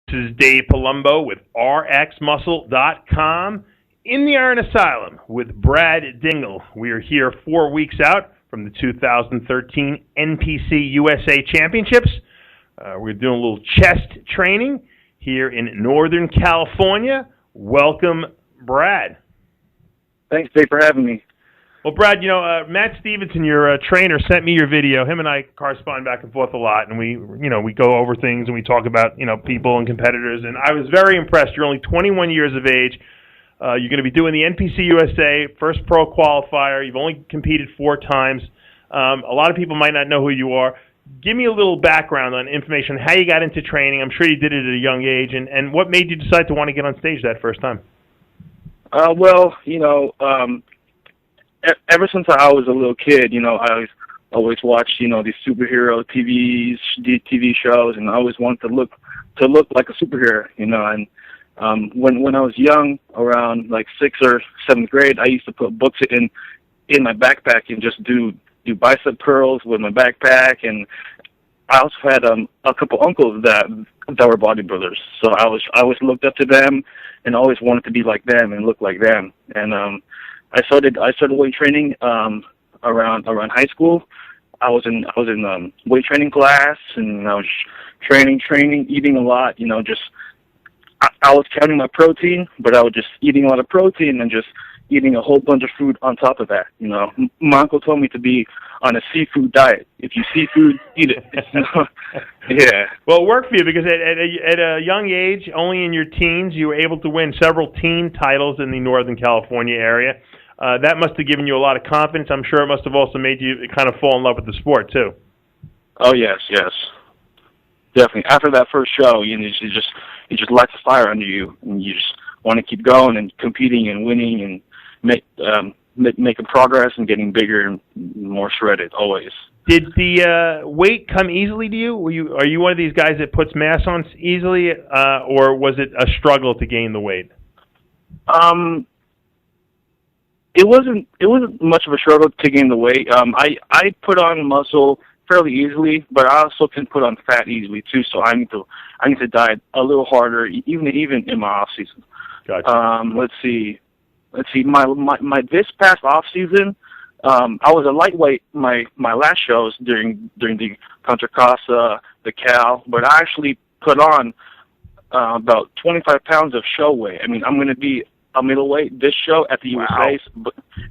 This is Dave Palumbo with RxMuscle.com in the Iron Asylum with Brad Dingle. We are here 4 weeks out from the 2013 NPC USA Championships. We're doing a little chest training here in Northern California. Welcome, Brad. Thanks, Dave, for having me. Well, Brad, Matt Stevenson, your trainer, sent me your video. Him and I correspond back and forth a lot, and we go over things and we talk about, people and competitors. And I was very impressed. You're only 21 years of age. You're going to be doing the NPC USA first pro qualifier. You've only competed 4 times. A lot of people might not know who you are. Give me a little background on information, how you got into training. I'm sure you did it at a young age, and what made you decide to want to get on stage that first time? Ever since I was a little kid, I always watched, these superhero TV shows, and I always wanted to look like a superhero, and when I was young, around like 6th or 7th grade, I used to put books in my backpack and just do bicep curls with my backpack, and I also had a couple uncles that were bodybuilders, so I always looked up to them and always wanted to be like them and look like them, and I started weight training around high school. I was in weight training class, and I was training, eating a lot. I was counting my protein, but I was just eating a lot of protein and just eating a whole bunch of food on top of that. My uncle told me to be on a seafood diet. If you see food, eat it. Yeah. Well, it worked for you because at a young age, only in your teens, you were able to win several teen titles in the Northern California area. That must have given you a lot of confidence. I'm sure it must have also made you kind of fall in love with the sport too. Oh yes, definitely. After that first show, it just lights a fire under you, and you just want to keep going and competing and winning and making progress and getting bigger and more shredded always. Did the weight come easily to you? Are you one of these guys that puts mass on easily, or was it a struggle to gain the weight? It wasn't much of a struggle to gain the weight. I put on muscle fairly easily, but I also can put on fat easily too. So I need to diet a little harder, even in my off season. Gotcha. Let's see. My this past off season, I was a lightweight my last shows during the Contra Costa, the Cal, but I actually put on about 25 pounds of show weight. I mean, I'm going to be a middleweight this show at the USA,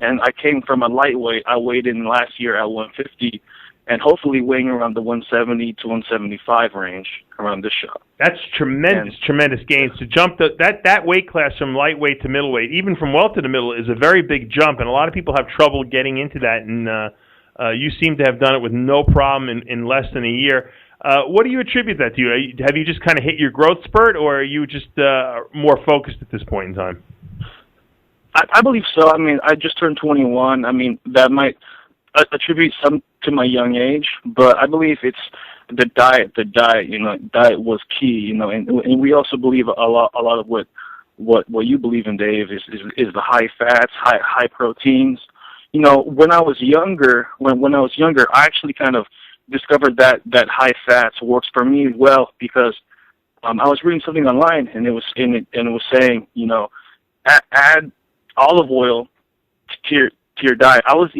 and I came from a lightweight. I weighed in last year at 150, and hopefully weighing around the 170 to 175 range around this show. That's tremendous gains. To jump that weight class from lightweight to middleweight, even from welter to middle, is a very big jump, and a lot of people have trouble getting into that, and you seem to have done it with no problem in less than a year. What do you attribute that to? Have you just kind of hit your growth spurt, or are you just more focused at this point in time? I believe so. I mean, I just turned 21. I mean, that might attribute some to my young age, but I believe it's the diet. The diet, diet was key, and we also believe a lot of what you believe in, Dave, is the high fats, high proteins. When I was younger, I actually kind of discovered that high fats works for me well because I was reading something online, and it was saying, add olive oil to your diet. I was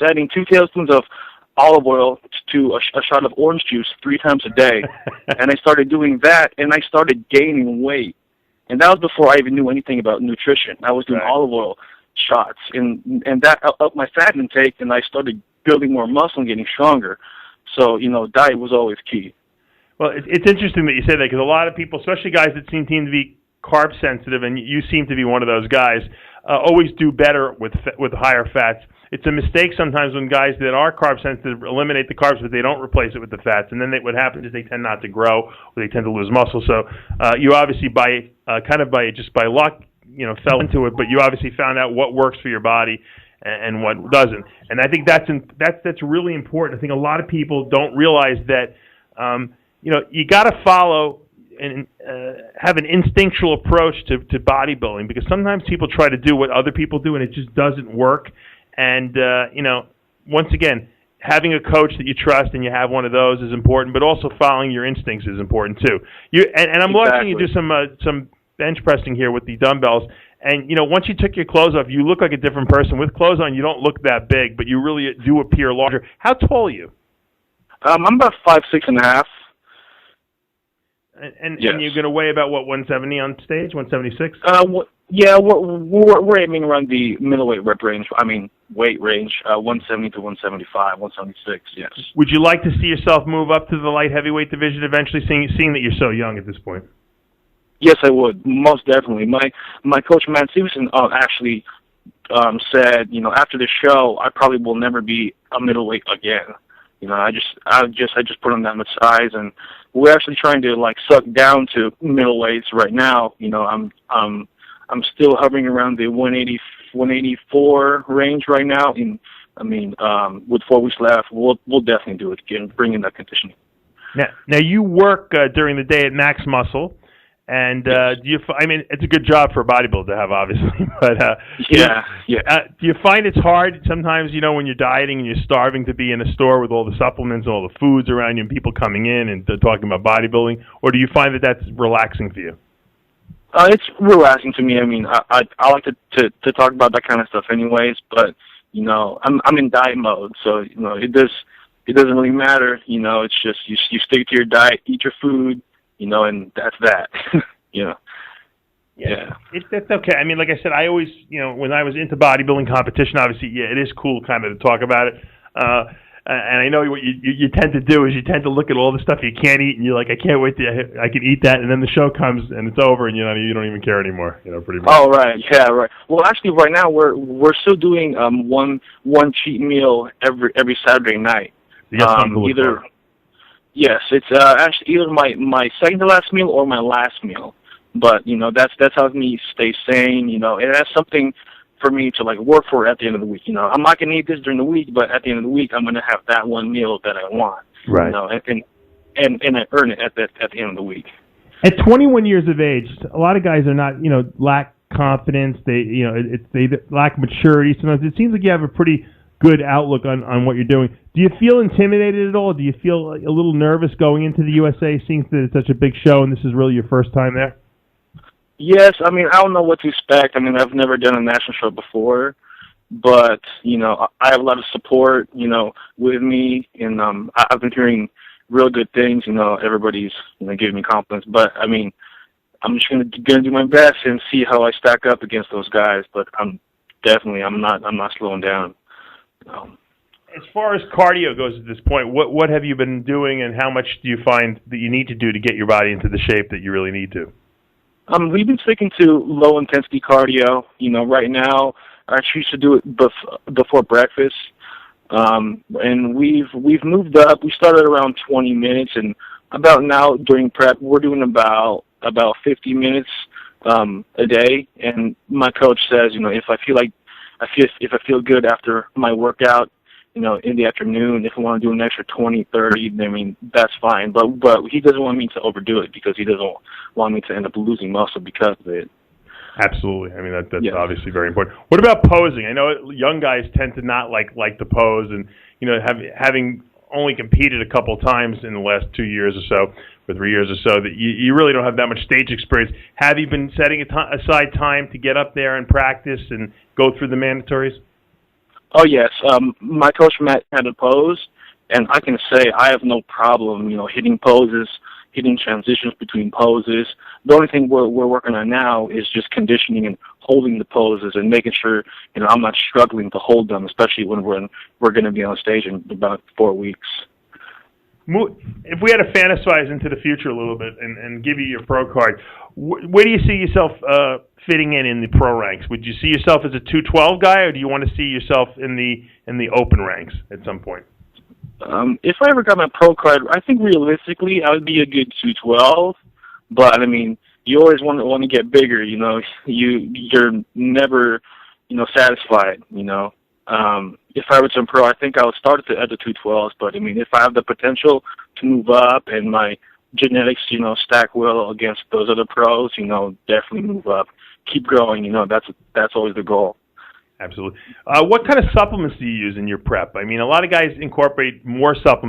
adding 2 tablespoons of olive oil to a shot of orange juice 3 times a day, and I started doing that, and I started gaining weight, and that was before I even knew anything about nutrition. I was doing olive oil shots, and that upped my fat intake, and I started building more muscle and getting stronger. So diet was always key. Well, it's interesting that you say that because a lot of people, especially guys that seem to be carb sensitive, and you seem to be one of those guys, always do better with higher fats. It's a mistake sometimes when guys that are carb sensitive eliminate the carbs, but they don't replace it with the fats, and then what happens is they tend not to grow, or they tend to lose muscle. So you obviously by luck, fell into it, but you obviously found out what works for your body and what doesn't. And I think that's really important. I think a lot of people don't realize that you got to follow and have an instinctual approach to bodybuilding, because sometimes people try to do what other people do and it just doesn't work. And once again, having a coach that you trust and you have one of those is important, but also following your instincts is important too. And I'm watching you do some bench pressing here with the dumbbells. And, once you took your clothes off, you look like a different person. With clothes on, you don't look that big, but you really do appear larger. How tall are you? I'm about 5'6.5". And you're going to weigh about, 170 on stage, 176? Yeah, we're aiming around the middleweight weight range, 170 to 175, 176, yes. Would you like to see yourself move up to the light heavyweight division eventually, seeing that you're so young at this point? Yes, I would, most definitely. My coach, Matt Stevenson, actually said, after the show, I probably will never be a middleweight again. I just put on that much size, and we're actually trying to suck down to middleweights right now. I'm still hovering around the 180, 184 range right now. With 4 weeks left, we'll definitely do it again, bring in that conditioning. Now you work during the day at Max Muscle. And it's a good job for a bodybuilder to have, obviously. But do you find it's hard sometimes, when you're dieting and you're starving, to be in a store with all the supplements and all the foods around you and people coming in and talking about bodybuilding? Or do you find that that's relaxing for you? It's relaxing to me. I like to talk about that kind of stuff, anyways. But I'm in diet mode, so it doesn't really matter. It's just you stick to your diet, eat your food. And that's that. Yeah. That's okay. Like I said, I always, when I was into bodybuilding competition, obviously, it is cool kind of to talk about it. And I know what you tend to do is you tend to look at all the stuff you can't eat, and you're like, I can't wait I can eat that, and then the show comes and it's over, and you don't even care anymore, pretty much. Oh, right. Yeah, right. Well, actually, right now we're still doing one cheat meal every Saturday night. You got something to look for. Yes, it's actually either my second to last meal or my last meal. But that's how me stay sane. And that's something for me to work for at the end of the week. I'm not gonna eat this during the week, but at the end of the week, I'm gonna have that one meal that I want. Right. And I earn it at the end of the week. At 21 years of age, a lot of guys are not lack confidence. They they lack maturity. Sometimes it seems like you have a pretty good outlook on what you're doing. Do you feel intimidated at all? Do you feel a little nervous going into the USA, seeing that it's such a big show and this is really your first time there? Yes, I don't know what to expect. I've never done a national show before, but I have a lot of support, with me, and I've been hearing real good things. Everybody's giving me compliments, but I'm just gonna do my best and see how I stack up against those guys. But I'm not slowing down. As far as cardio goes at this point, what have you been doing, and how much do you find that you need to do to get your body into the shape that you really need to? We've been sticking to low intensity cardio. Right now I choose to do it before breakfast, and we've moved up. We started around 20 minutes, and about now during prep we're doing about 50 minutes a day. And my coach says, if I feel good after my workout, in the afternoon, if I want to do an extra 20, 30, that's fine. But he doesn't want me to overdo it because he doesn't want me to end up losing muscle because of it. Absolutely. That's obviously very important. What about posing? I know young guys tend to not like to pose, and having only competed a couple times in the last 2 years or so, or 3 years or so, that you really don't have that much stage experience. Have you been setting aside time to get up there and practice and go through the mandatories? Oh, yes. My coach, Matt, had a pose, and I can say I have no problem, hitting poses, hitting transitions between poses. The only thing we're working on now is just conditioning and holding the poses and making sure, I'm not struggling to hold them, especially when we're going to be on stage in about 4 weeks. If we had to fantasize into the future a little bit and give you your pro card, where do you see yourself fitting in the pro ranks? Would you see yourself as a 212 guy, or do you want to see yourself in the open ranks at some point? If I ever got my pro card, I think realistically I would be a good 212. But you always want to get bigger. You're never satisfied. If I were to pro, I think I would start at the 212s. But if I have the potential to move up and my genetics, stack well against those other pros, definitely move up, keep growing. That's always the goal. Absolutely. What kind of supplements do you use in your prep? I mean, a lot of guys incorporate more supplements